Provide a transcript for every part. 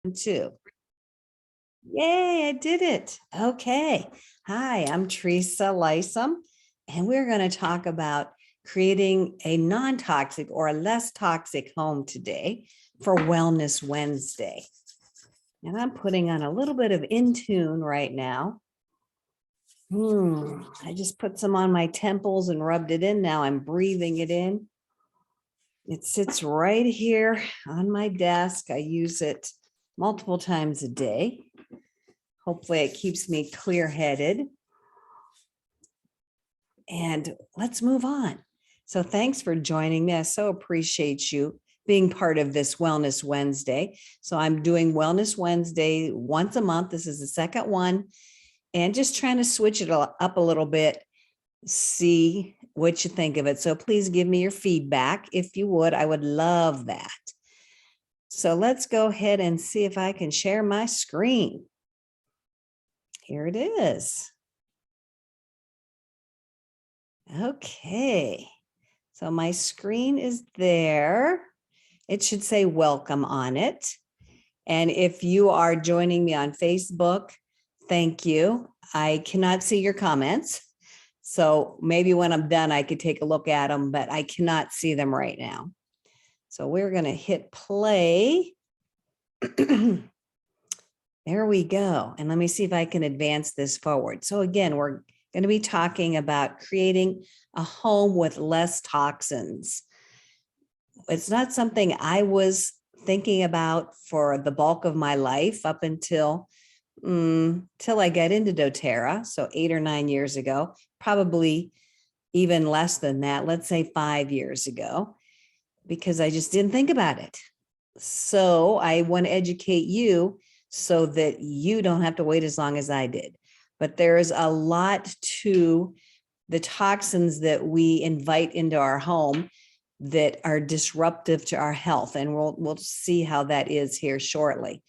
Two. Yay, I did it. Okay. Hi, I'm Teresa Lysum, and we're going to talk about creating a non-toxic or a less toxic home today for Wellness Wednesday. And I'm putting on a little bit of Intune right now. I just put some on my temples and rubbed it in. Now I'm breathing it in. It sits right here on my desk. I use it multiple times a day. Hopefully it keeps me clear-headed. And let's move on. So thanks for joining me. I so appreciate you being part of this Wellness Wednesday. So I'm doing Wellness Wednesday once a month. This is the second one. And just trying to switch it up a little bit, see what you think of it. So please give me your feedback. If you would, I would love that. So let's go ahead and see if I can share my screen. Here it is. Okay, so my screen is there. It should say welcome on it. And if you are joining me on Facebook, thank you. I cannot see your comments. So maybe when I'm done, I could take a look at them, but I cannot see them right now. So we're going to hit play. There we go. And let me see if I can advance this forward. So again, we're going to be talking about creating a home with less toxins. It's not something I was thinking about for the bulk of my life up until I got into Doterra. So 8 or 9 years ago, probably even less than that. Let's say 5 years ago, because I just didn't think about it. So I want to educate you so that you don't have to wait as long as I did. But there is a lot to the toxins that we invite into our home that are disruptive to our health. And we'll see how that is here shortly.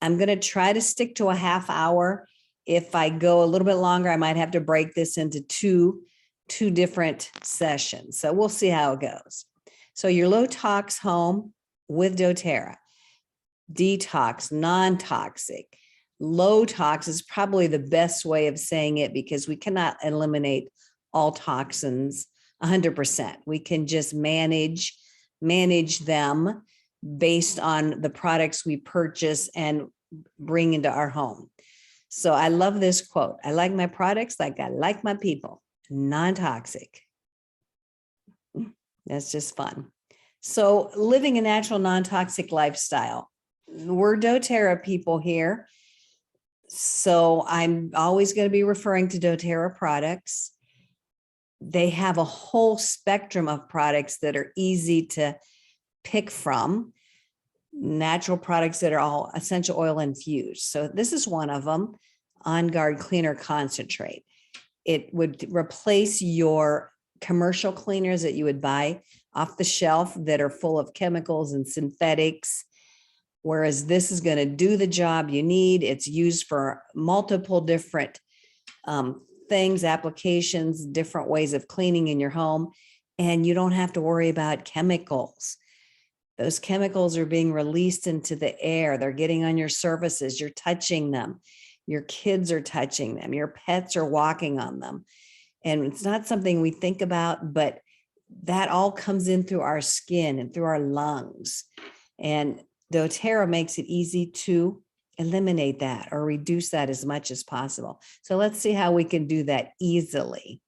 I'm going to try to stick to a half hour. If I go a little bit longer, I might have to break this into two different sessions. So we'll see how it goes. So your low tox home with Doterra, detox, non-toxic. Low tox is probably the best way of saying it because we cannot eliminate all toxins 100%. We can just manage them based on the products we purchase and bring into our home. So I love this quote. I like my products like I like my people, non-toxic. That's just fun. So living a natural, non-toxic lifestyle. We're Doterra people here. So I'm always going to be referring to Doterra products. They have a whole spectrum of products that are easy to pick from. Natural products that are all essential oil infused. So this is one of them, On Guard Cleaner Concentrate. It would replace your commercial cleaners that you would buy off the shelf that are full of chemicals and synthetics. Whereas this is going to do the job you need. It's used for multiple different things, applications, different ways of cleaning in your home. And you don't have to worry about chemicals. Those chemicals are being released into the air. They're getting on your surfaces. You're touching them. Your kids are touching them. Your pets are walking on them. And it's not something we think about, but that all comes in through our skin and through our lungs. And Doterra makes it easy to eliminate that or reduce that as much as possible. So let's see how we can do that easily.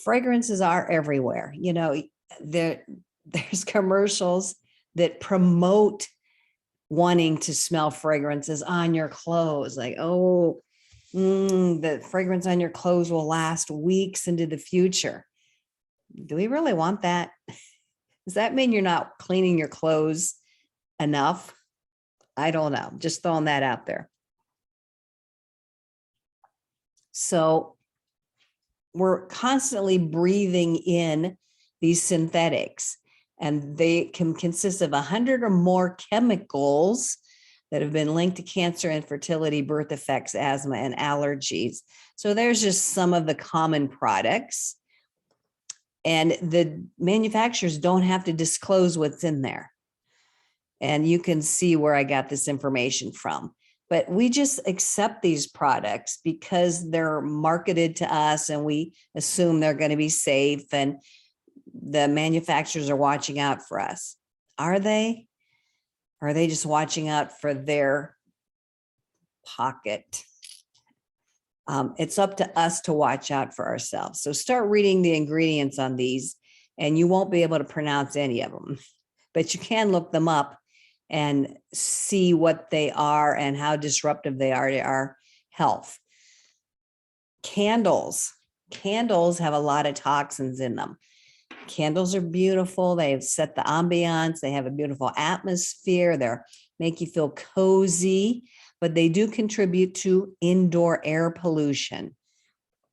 Fragrances are everywhere. You know, there's commercials that promote wanting to smell fragrances on your clothes. Like, oh, the fragrance on your clothes will last weeks into the future. Do we really want that? Does that mean you're not cleaning your clothes enough? I don't know. Just throwing that out there. So we're constantly breathing in these synthetics, and they can consist of 100 or more chemicals that have been linked to cancer, infertility, birth defects, asthma, and allergies. So there's just some of the common products. And the manufacturers don't have to disclose what's in there. And you can see where I got this information from. But we just accept these products because they're marketed to us and we assume they're going to be safe and the manufacturers are watching out for us. Are they? Or are they just watching out for their pocket? It's up to us to watch out for ourselves. So start reading the ingredients on these and you won't be able to pronounce any of them, but you can look them up and see what they are and how disruptive they are to our health. Candles have a lot of toxins in them. Candles are beautiful. They set the ambiance. They have a beautiful atmosphere. They make you feel cozy, but they do contribute to indoor air pollution,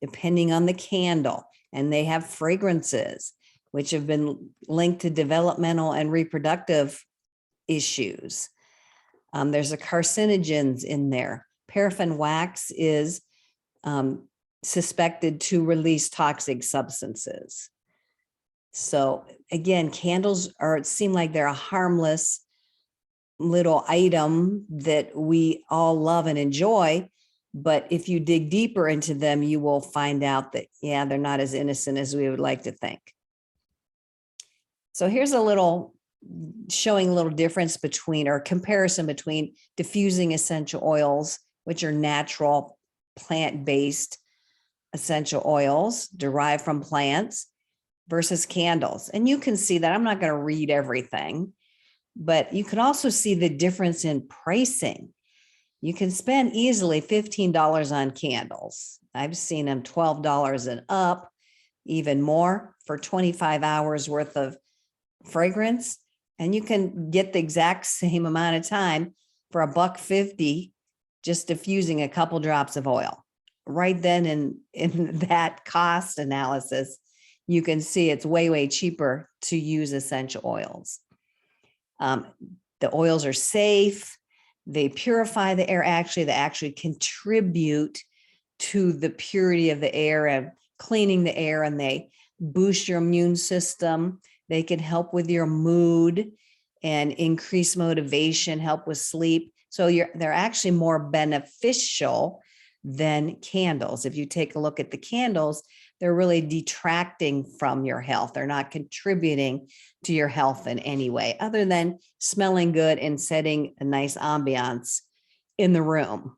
depending on the candle. And they have fragrances, which have been linked to developmental and reproductive issues. There's a carcinogens in there. Paraffin wax is suspected to release toxic substances. So again, candles seem like they're a harmless little item that we all love and enjoy. But if you dig deeper into them, you will find out that, yeah, they're not as innocent as we would like to think. So here's showing a little difference between, or comparison between, diffusing essential oils, which are natural plant-based essential oils derived from plants, versus candles. And you can see that. I'm not going to read everything, but you can also see the difference in pricing. You can spend easily $15 on candles. I've seen them $12 and up, even more, for 25 hours worth of fragrance. And you can get the exact same amount of time for $1.50, just diffusing a couple drops of oil. Right then in that cost analysis, you can see it's way, way cheaper to use essential oils. The oils are safe. They purify the air. They actually contribute to the purity of the air and cleaning the air, and they boost your immune system. They can help with your mood and increase motivation, help with sleep. So they're actually more beneficial than candles. If you take a look at the candles, they're really detracting from your health. They're not contributing to your health in any way, other than smelling good and setting a nice ambiance in the room.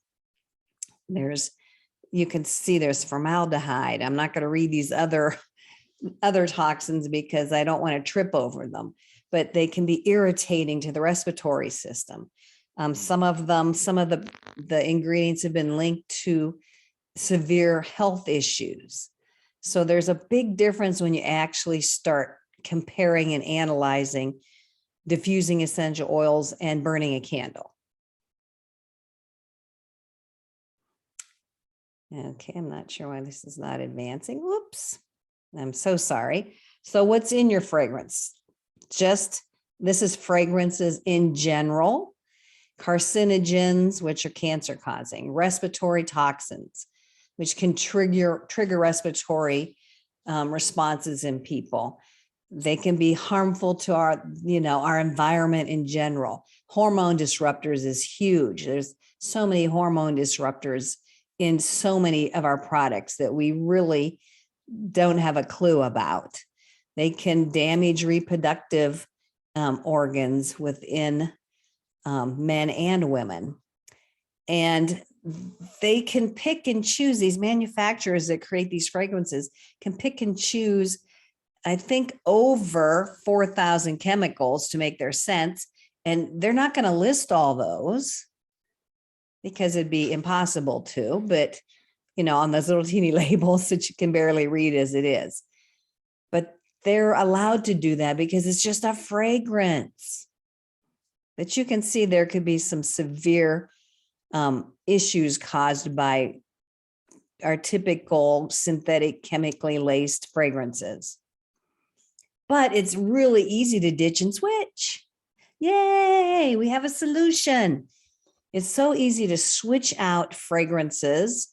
You can see there's formaldehyde. I'm not going to read these other toxins because I don't want to trip over them, but they can be irritating to the respiratory system. Some of the ingredients have been linked to severe health issues. So there's a big difference when you actually start comparing and analyzing diffusing essential oils and burning a candle. Okay, I'm not sure why this is not advancing. Whoops, I'm so sorry. So what's in your fragrance? This is fragrances in general. Carcinogens, which are cancer causing, respiratory toxins, which can trigger respiratory responses in people. They can be harmful to our environment in general. Hormone disruptors is huge. There's so many hormone disruptors in so many of our products that we really don't have a clue about. They can damage reproductive organs within men and women. And they can pick and choose, these manufacturers that create these fragrances can pick and choose, I think, over 4,000 chemicals to make their scents. And they're not going to list all those because it'd be impossible to, but on those little teeny labels that you can barely read as it is. But they're allowed to do that because it's just a fragrance. But you can see there could be some severe issues caused by our typical synthetic chemically laced fragrances. But it's really easy to ditch and switch. Yay, we have a solution. It's so easy to switch out fragrances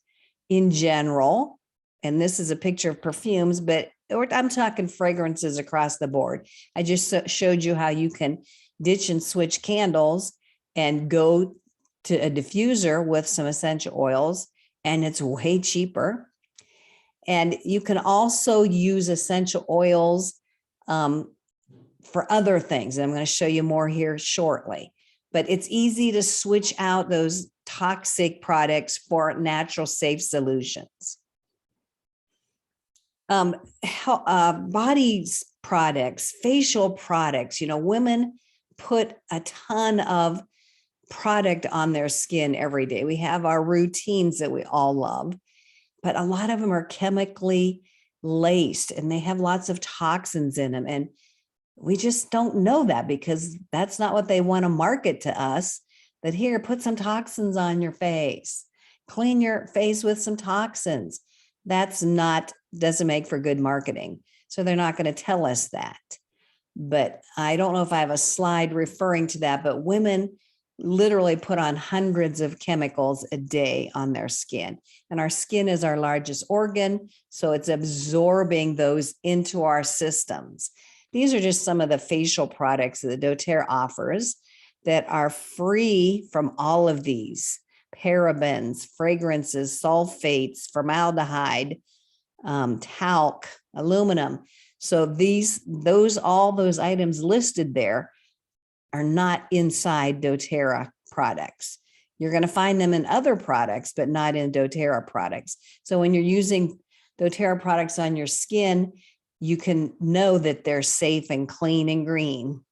in general. And this is a picture of perfumes, but I'm talking fragrances across the board. I just showed you how you can ditch and switch candles and go to a diffuser with some essential oils, and it's way cheaper. And you can also use essential oils for other things. And I'm going to show you more here shortly. But it's easy to switch out those toxic products for natural, safe solutions. Body products, facial products, women put a ton of product on their skin every day. We have our routines that we all love, but a lot of them are chemically laced and they have lots of toxins in them. And we just don't know that because that's not what they want to market to us. That here, put some toxins on your face, clean your face with some toxins. Doesn't make for good marketing. So they're not going to tell us that. But I don't know if I have a slide referring to that, but women literally put on hundreds of chemicals a day on their skin. And our skin is our largest organ, so it's absorbing those into our systems. These are just some of the facial products that Doterra offers that are free from all of these parabens, fragrances, sulfates, formaldehyde, talc, aluminum. So all those items listed there are not inside Doterra products. You're going to find them in other products, but not in Doterra products. So when you're using Doterra products on your skin, you can know that they're safe and clean and green.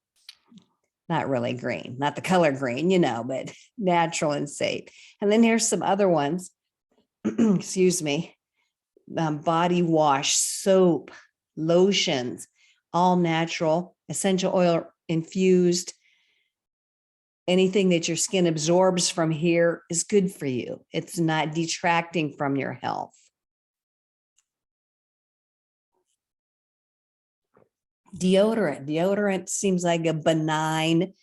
Not really green, not the color green, but natural and safe. And then here's some other ones. Excuse me. Body wash, soap, lotions, all natural, essential oil infused. Anything that your skin absorbs from here is good for you. It's not detracting from your health. Deodorant seems like a benign,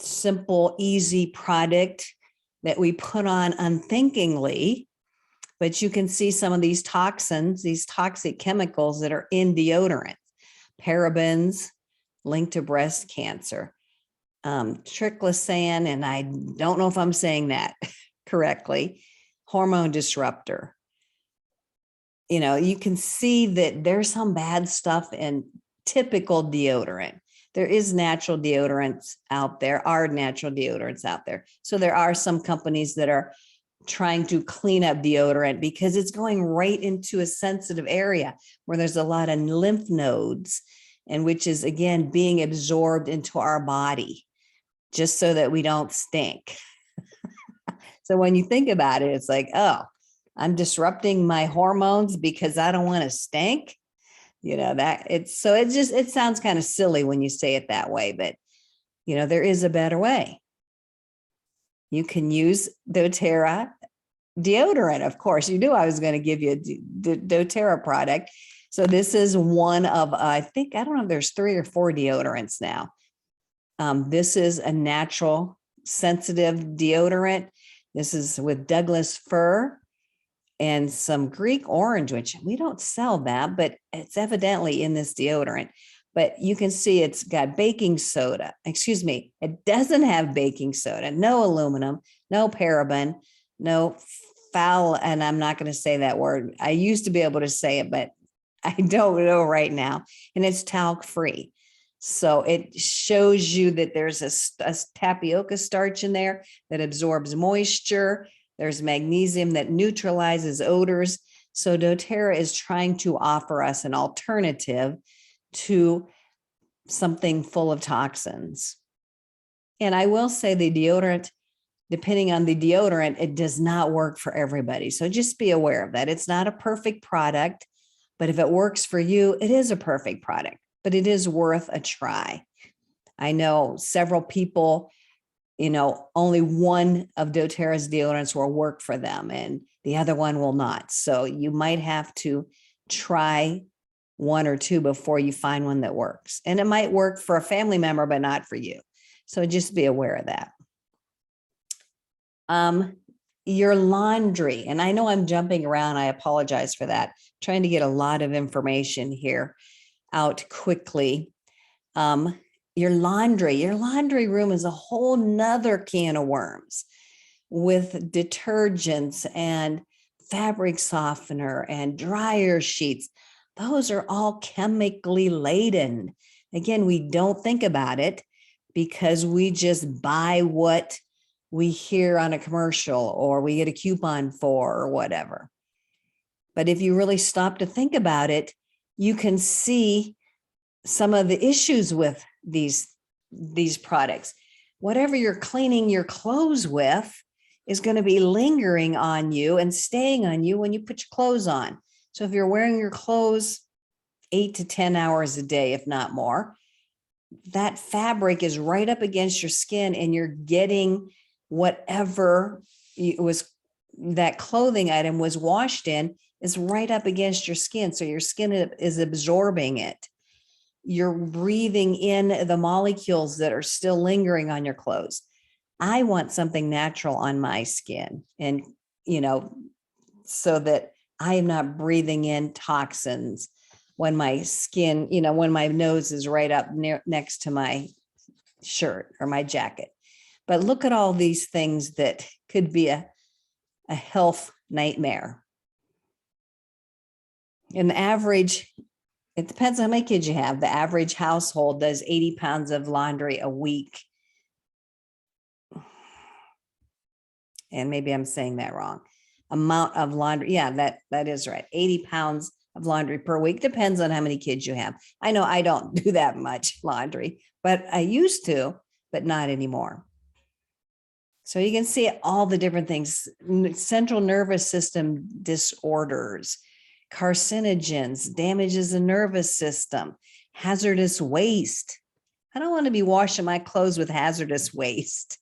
simple, easy product that we put on unthinkingly, but you can see some of these toxins, these toxic chemicals that are in deodorant, parabens linked to breast cancer, triclosan, and I don't know if I'm saying that correctly, hormone disruptor. You can see that there's some bad stuff in typical deodorant. There is natural deodorants out there, So there are some companies that are trying to clean up deodorant because it's going right into a sensitive area where there's a lot of lymph nodes, and which is, again, being absorbed into our body just so that we don't stink. So when you think about it, it's like, oh, I'm disrupting my hormones because I don't want to stink. It sounds kind of silly when you say it that way, but there is a better way. You can use Doterra deodorant. Of course, you knew I was going to give you a Doterra product. So this is one of, I don't know if there's 3 or 4 deodorants now. This is a natural sensitive deodorant. This is with Douglas fir and some Greek orange, which we don't sell that, but it's evidently in this deodorant. But you can see it's got baking soda. Excuse me, it doesn't have baking soda, no aluminum, no paraben, no foul, and I'm not going to say that word. I used to be able to say it, but I don't know right now. And it's talc free. So it shows you that there's a tapioca starch in there that absorbs moisture. There's magnesium that neutralizes odors. So Doterra is trying to offer us an alternative to something full of toxins. And I will say the deodorant, depending on the deodorant, it does not work for everybody. So just be aware of that. It's not a perfect product, but if it works for you, it is a perfect product, but it is worth a try. I know several people, only one of Doterra's deodorants will work for them and the other one will not. So you might have to try 1 or 2 before you find one that works. And it might work for a family member, but not for you. So just be aware of that. Your laundry, and I know I'm jumping around. I apologize for that. I'm trying to get a lot of information here out quickly. Your laundry room is a whole nother can of worms with detergents and fabric softener and dryer sheets. Those are all chemically laden. Again, we don't think about it because we just buy what we hear on a commercial or we get a coupon for or whatever. But if you really stop to think about it, you can see some of the issues with these products. Whatever you're cleaning your clothes with is going to be lingering on you and staying on you when you put your clothes on. So if you're wearing your clothes 8 to 10 hours a day, if not more, that fabric is right up against your skin and you're getting whatever it was that clothing item was washed in is right up against your skin. So your skin is absorbing it. You're breathing in the molecules that are still lingering on your clothes. I want something natural on my skin and, so that I am not breathing in toxins when my skin, when my nose is right up next to my shirt or my jacket. But look at all these things that could be a health nightmare. And the average, it depends on how many kids you have. The average household does 80 pounds of laundry a week. And maybe I'm saying that wrong. Amount of laundry. Yeah, that is right. 80 pounds of laundry per week. Depends on how many kids you have. I know I don't do that much laundry, but I used to, but not anymore. So you can see all the different things, central nervous system disorders, carcinogens, damages the nervous system, hazardous waste. I don't want to be washing my clothes with hazardous waste.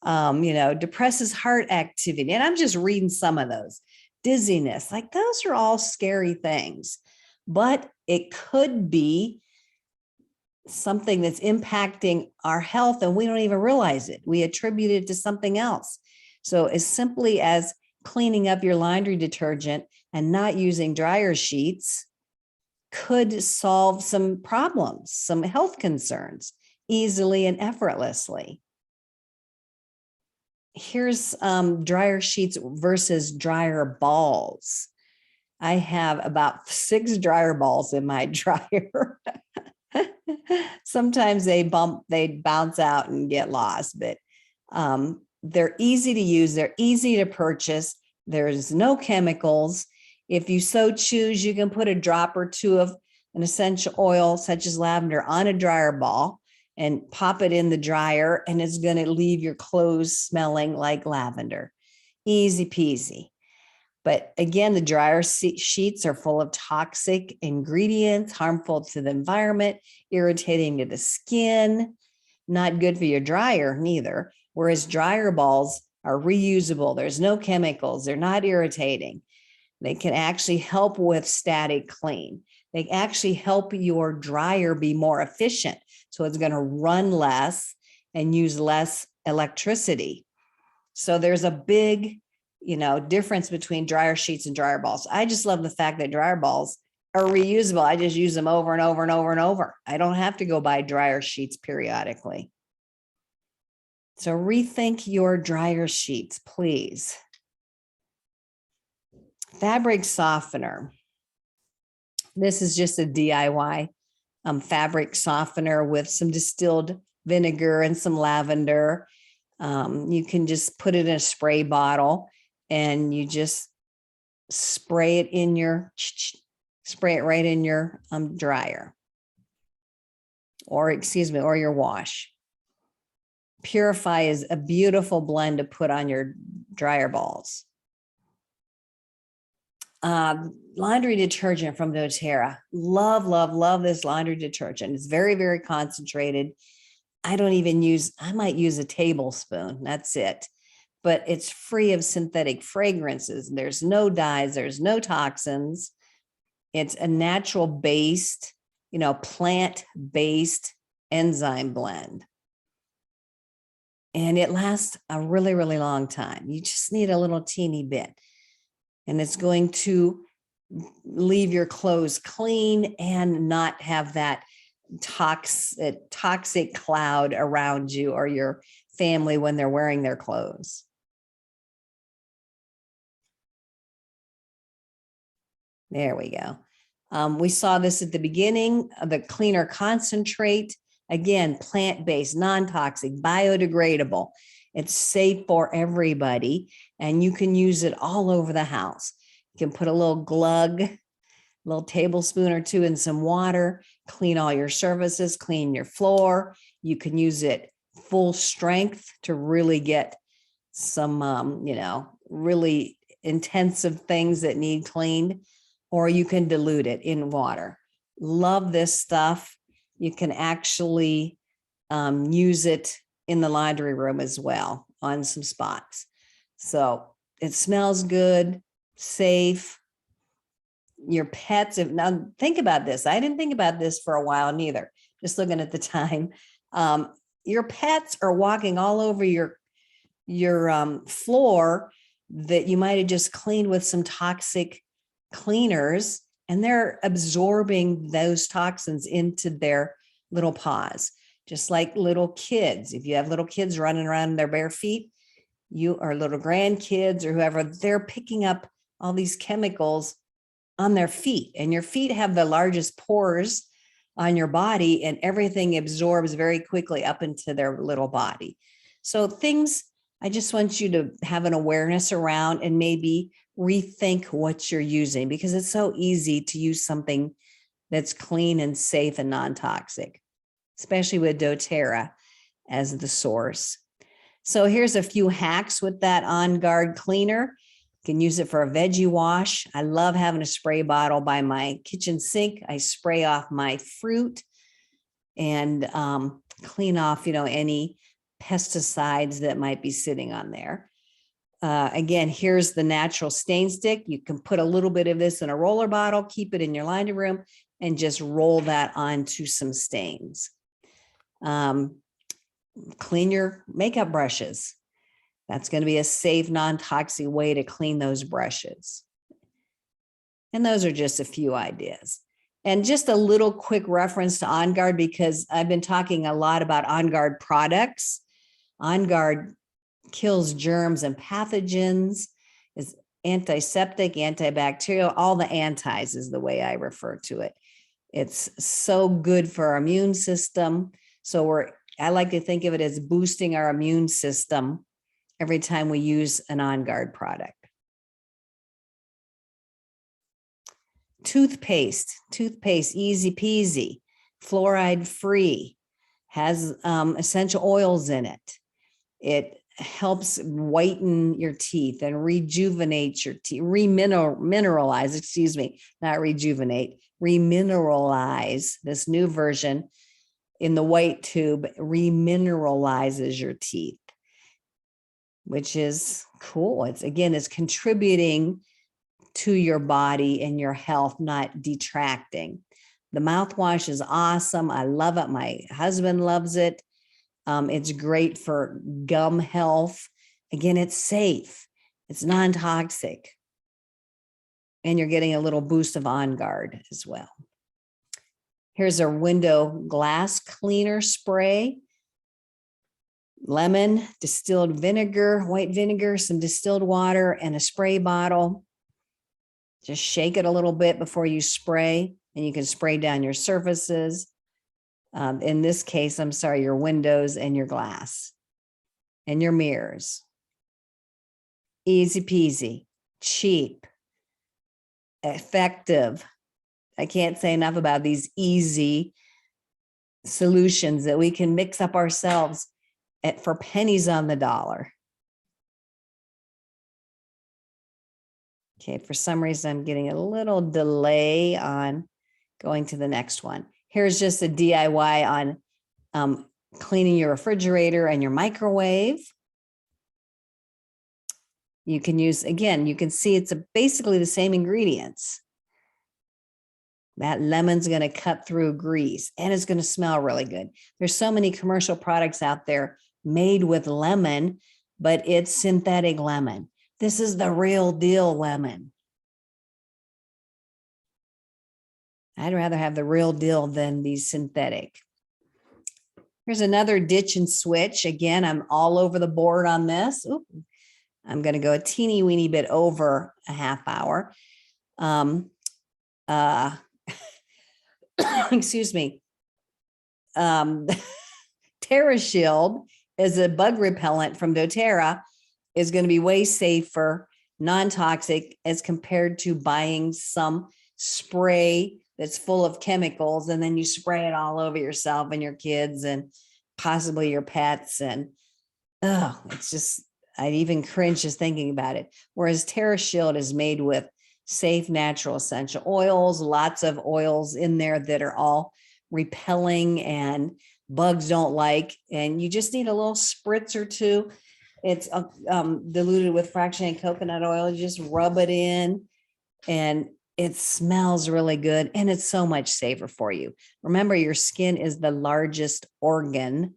Depresses heart activity. And I'm just reading some of those. Dizziness, like those are all scary things, but it could be something that's impacting our health and we don't even realize it. We attribute it to something else. So as simply as cleaning up your laundry detergent and not using dryer sheets could solve some problems, some health concerns easily and effortlessly. Here's dryer sheets versus dryer balls. I have about 6 dryer balls in my dryer. Sometimes they bounce out and get lost, but they're easy to use. They're easy to purchase. There's no chemicals. If you so choose, you can put a drop or two of an essential oil such as lavender on a dryer ball and pop it in the dryer, and it's going to leave your clothes smelling like lavender. Easy peasy. But again, the dryer sheets are full of toxic ingredients, harmful to the environment, irritating to the skin, not good for your dryer neither. Whereas dryer balls are reusable. There's no chemicals. They're not irritating. They can actually help with static clean. They actually help your dryer be more efficient. So it's going to run less and use less electricity. So there's a big, difference between dryer sheets and dryer balls. I just love the fact that dryer balls are reusable. I just use them over and over and over and over. I don't have to go buy dryer sheets periodically. So rethink your dryer sheets, please. Fabric softener. This is just a DIY fabric softener with some distilled vinegar and some lavender. You can just put it in a spray bottle and you just spray it right in your dryer or your wash. Purify is a beautiful blend to put on your dryer balls. Laundry detergent from Doterra. Love this laundry detergent. It's very, very concentrated. I might use a tablespoon. That's it. But it's free of synthetic fragrances. There's no dyes. There's no toxins. It's a natural based, plant-based enzyme blend. And it lasts a really, really long time. You just need a little teeny bit. And it's going to leave your clothes clean and not have that toxic cloud around you or your family when they're wearing their clothes. There we go. We saw this at the beginning, the cleaner concentrate. Again, plant-based, non-toxic, biodegradable. It's safe for everybody, and you can use it all over the house. You can put a little glug, a little tablespoon or two in some water, clean all your surfaces, clean your floor. You can use it full strength to really get some, really intensive things that need cleaned, or you can dilute it in water. Love this stuff. You can actually use it in the laundry room as well on some spots. So it smells good, safe. Your pets, now think about this. I didn't think about this for a while neither, just looking at the time. Your pets are walking all over your floor that you might have just cleaned with some toxic cleaners, and they're absorbing those toxins into their little paws, just like little kids. If you have little kids running around in their bare feet, you or little grandkids or whoever, they're picking up all these chemicals on their feet, and your feet have the largest pores on your body, and everything absorbs very quickly up into their little body. So things I just want you to have an awareness around and maybe rethink what you're using, because it's so easy to use something that's clean and safe and non-toxic, especially with doTERRA as the source. So here's a few hacks with that On Guard cleaner. You can use it for a veggie wash. I love having a spray bottle by my kitchen sink. I spray off my fruit and clean off, any pesticides that might be sitting on there. Again, here's the natural stain stick. You can put a little bit of this in a roller bottle, keep it in your laundry room, and just roll that onto some stains. Clean your makeup brushes. That's going to be a safe, non-toxic way to clean those brushes. And those are just a few ideas. And just a little quick reference to On Guard, because I've been talking a lot about On Guard products. On Guard kills germs and pathogens, is antiseptic, antibacterial, all the antis is the way I refer to it. It's so good for our immune system. So I like to think of it as boosting our immune system every time we use an On Guard product. Toothpaste, easy peasy, fluoride free, has essential oils in it. It helps whiten your teeth and rejuvenate your teeth, remineralize, not rejuvenate, remineralize. This new version in the white tube remineralizes your teeth, which is cool. It's contributing to your body and your health, not detracting. The mouthwash is awesome. I love it. My husband loves it. It's great for gum health. Again, it's safe. It's non-toxic. And you're getting a little boost of On Guard as well. Here's a window glass cleaner spray. Lemon, distilled vinegar, white vinegar, some distilled water, and a spray bottle. Just shake it a little bit before you spray, and you can spray down your surfaces. In this case, your windows and your glass and your mirrors. Easy peasy, cheap, effective. I can't say enough about these easy solutions that we can mix up ourselves for pennies on the dollar. Okay, for some reason, I'm getting a little delay on going to the next one. Here's just a DIY on cleaning your refrigerator and your microwave. You can use, again, you can see it's basically the same ingredients. That lemon's going to cut through grease, and it's going to smell really good. There's so many commercial products out there made with lemon, but it's synthetic lemon. This is the real deal lemon. I'd rather have the real deal than the synthetic. Here's another ditch and switch. Again, I'm all over the board on this. Ooh, I'm going to go a teeny weeny bit over a half hour. Excuse me. Terra Shield is a bug repellent from Doterra, is going to be way safer, non-toxic as compared to buying some spray that's full of chemicals and then you spray it all over yourself and your kids and possibly your pets. And it's just, I even cringe just thinking about it. Whereas Terra Shield is made with safe, natural, essential oils, lots of oils in there that are all repelling and bugs don't like. And you just need a little spritz or two. It's diluted with fractionated coconut oil. You just rub it in and it smells really good. And it's so much safer for you. Remember, your skin is the largest organ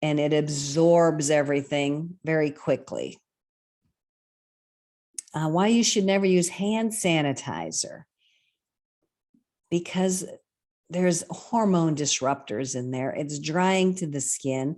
and it absorbs everything very quickly. Why you should never use hand sanitizer? Because there's hormone disruptors in there. It's drying to the skin.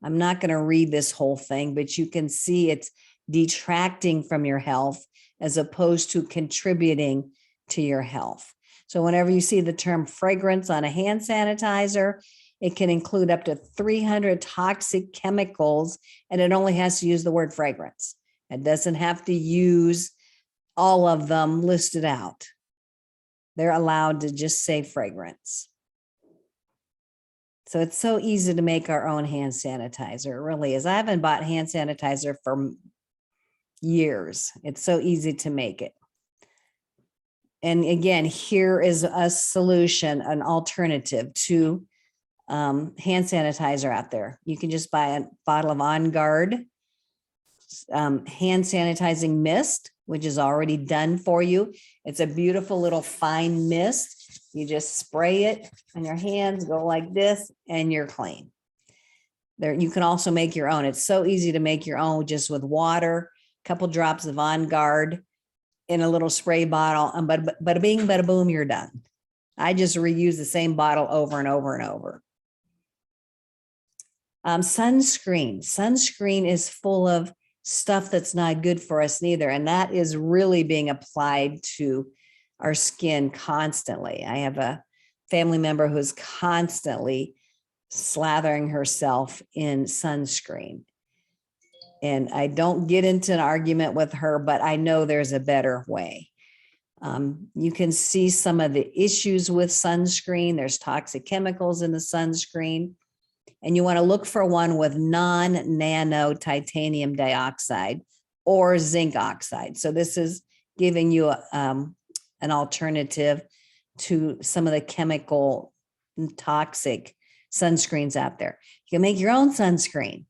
I'm not going to read this whole thing, but you can see it's detracting from your health as opposed to contributing to your health. So whenever you see the term fragrance on a hand sanitizer, it can include up to 300 toxic chemicals, and it only has to use the word fragrance. It doesn't have to use all of them listed out. They're allowed to just say fragrance. So it's so easy to make our own hand sanitizer. It really is. I haven't bought hand sanitizer for years. It's so easy to make it. And again, here is a solution, an alternative to hand sanitizer out there. You can just buy a bottle of On Guard hand sanitizing mist, which is already done for you. It's a beautiful little fine mist. You just spray it on your hands, go like this, and you're clean. There, you can also make your own. It's so easy to make your own just with water, a couple drops of On Guard in a little spray bottle, and bada bing, bada boom, you're done. I just reuse the same bottle over and over and over. Sunscreen. Sunscreen is full of stuff that's not good for us neither. And that is really being applied to our skin constantly. I have a family member who's constantly slathering herself in sunscreen. And I don't get into an argument with her, but I know there's a better way. You can see some of the issues with sunscreen. There's toxic chemicals in the sunscreen. And you want to look for one with non-nano titanium dioxide or zinc oxide. So this is giving you an alternative to some of the chemical toxic sunscreens out there. You can make your own sunscreen.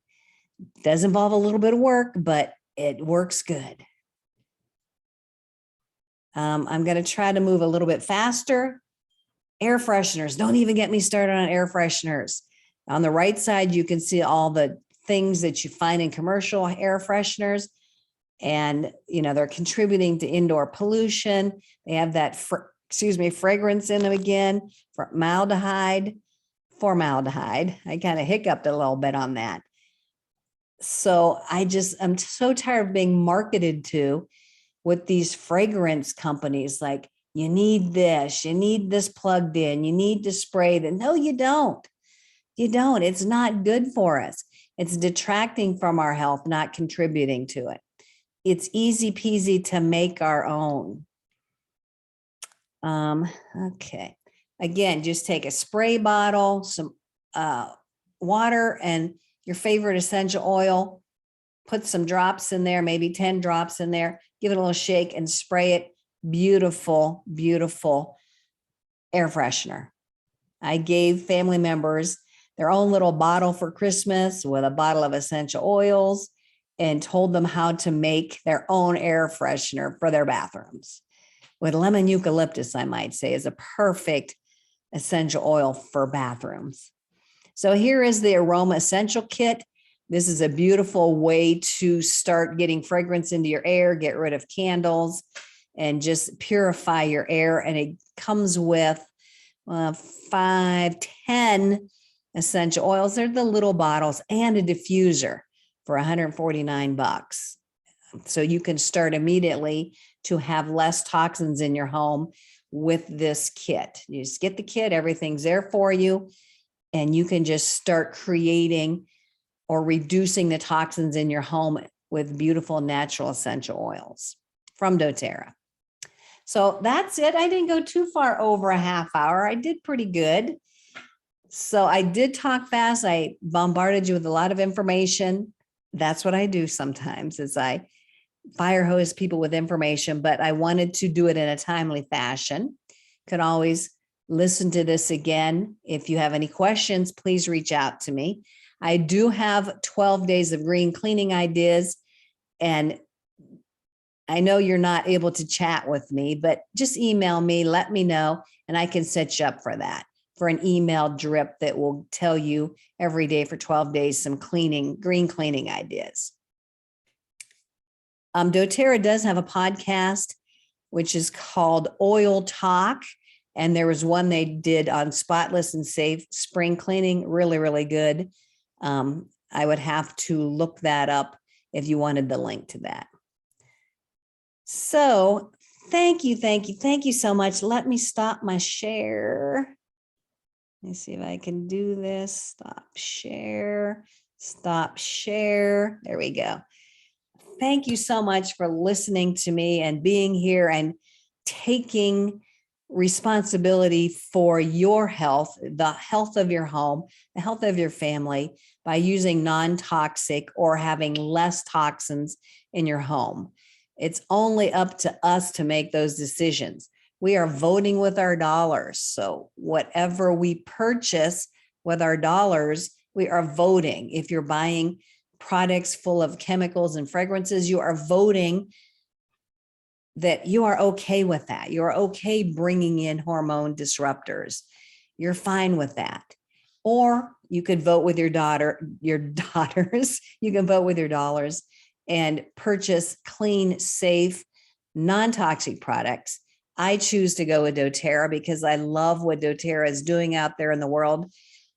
It does involve a little bit of work, but it works good. I'm going to try to move a little bit faster. Air fresheners. Don't even get me started on air fresheners. On the right side, you can see all the things that you find in commercial air fresheners. And, you know, they're contributing to indoor pollution. They have that, fragrance in them again, formaldehyde. I kind of hiccuped a little bit on that. So I'm so tired of being marketed to with these fragrance companies. Like, you need this plugged in, you need to spray that. No, you don't. You don't. It's not good for us. It's detracting from our health, not contributing to it. It's easy peasy to make our own. Okay. Again, just take a spray bottle, some water, and your favorite essential oil. Put some drops in there, maybe 10 drops in there. Give it a little shake and spray it. Beautiful, beautiful air freshener. I gave family members their own little bottle for Christmas with a bottle of essential oils and told them how to make their own air freshener for their bathrooms. With lemon eucalyptus, I might say, is a perfect essential oil for bathrooms. So here is the Aroma Essential Kit. This is a beautiful way to start getting fragrance into your air, get rid of candles, and just purify your air. And it comes with 5, 10 essential oils. They're the little bottles and a diffuser for $149. So you can start immediately to have less toxins in your home with this kit. You just get the kit, everything's there for you, and you can just start creating or reducing the toxins in your home with beautiful natural essential oils from doTERRA. So that's it. I didn't go too far over a half hour. I did pretty good. So I did talk fast. I bombarded you with a lot of information. That's what I do sometimes, is I fire hose people with information, but I wanted to do it in a timely fashion. Could always listen to this again. If you have any questions, please reach out to me. I do have 12 days of green cleaning ideas, and I know you're not able to chat with me, but just email me, let me know, and I can set you up for that, for an email drip that will tell you every day for 12 days some green cleaning ideas. doTERRA does have a podcast, which is called Oil Talk. And there was one they did on spotless and safe spring cleaning. Really, really good. I would have to look that up if you wanted the link to that. So thank you so much. Let me stop my share. Let me see if I can do this. Stop share. There we go. Thank you so much for listening to me and being here and taking responsibility for your health, the health of your home, the health of your family, by using non-toxic or having less toxins in your home. It's only up to us to make those decisions. We are voting with our dollars. So whatever we purchase with our dollars, we are voting. If you're buying products full of chemicals and fragrances, you are voting that you are okay with that. You're okay bringing in hormone disruptors. You're fine with that. Or you could vote with your daughters. You can vote with your dollars and purchase clean, safe, non-toxic products. I choose to go with doTERRA because I love what doTERRA is doing out there in the world.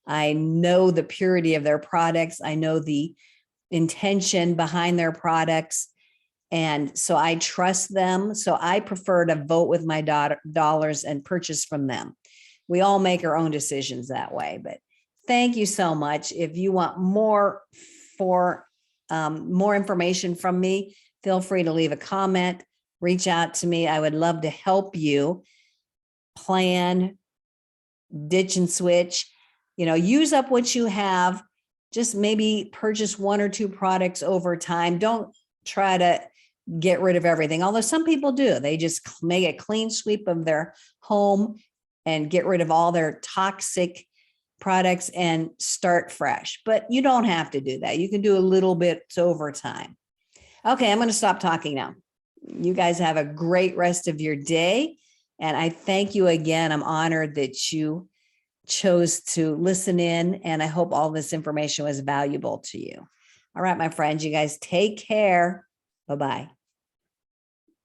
I know the purity of their products. I know the intention behind their products. And so I trust them. So I prefer to vote with my dollars and purchase from them. We all make our own decisions that way. But thank you so much. If you want more information from me, feel free to leave a comment, reach out to me. I would love to help you plan, ditch and switch, use up what you have. Just maybe purchase 1 or 2 products over time. Don't try to get rid of everything. Although some people do, they just make a clean sweep of their home and get rid of all their toxic products and start fresh. But you don't have to do that. You can do a little bit over time. Okay, I'm going to stop talking now. You guys have a great rest of your day. And I thank you again. I'm honored that you chose to listen in, and I hope all this information was valuable to you. All right, my friends, you guys take care. Bye-bye.